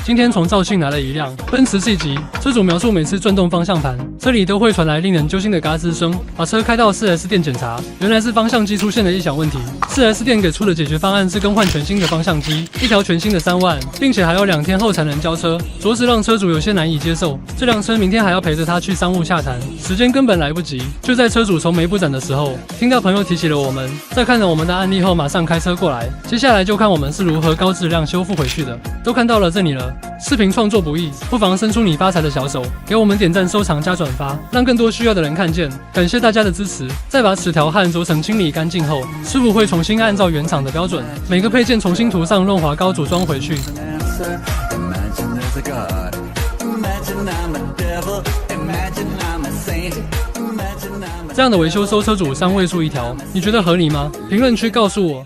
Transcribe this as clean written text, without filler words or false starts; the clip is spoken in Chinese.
今天从肇庆来了一辆奔驰 C 级，车主描述每次转动方向盘，车里都会传来令人揪心的嘎吱声。把车开到 4S 店检查，原来是方向机出现了异响问题。4S 店给出的解决方案是更换全新的方向机，一条全新的3万，并且还要2天后才能交车，着实让车主有些难以接受。这辆车明天还要陪着他去商务洽谈，时间根本来不及。就在车主愁眉不展的时候，听到朋友提起了我们，在看了我们的案例后，马上开车过来。接下来就看我们是如何高质量修复回去的。都看到了这里了。视频创作不易，不妨伸出你发财的小手，给我们点赞、收藏、加转发，让更多需要的人看见。感谢大家的支持。再把齿条和轴承清理干净后，师傅会重新按照原厂的标准，每个配件重新涂上润滑膏组装回去。这样的维修收车主3位数一条，你觉得合理吗？评论区告诉我。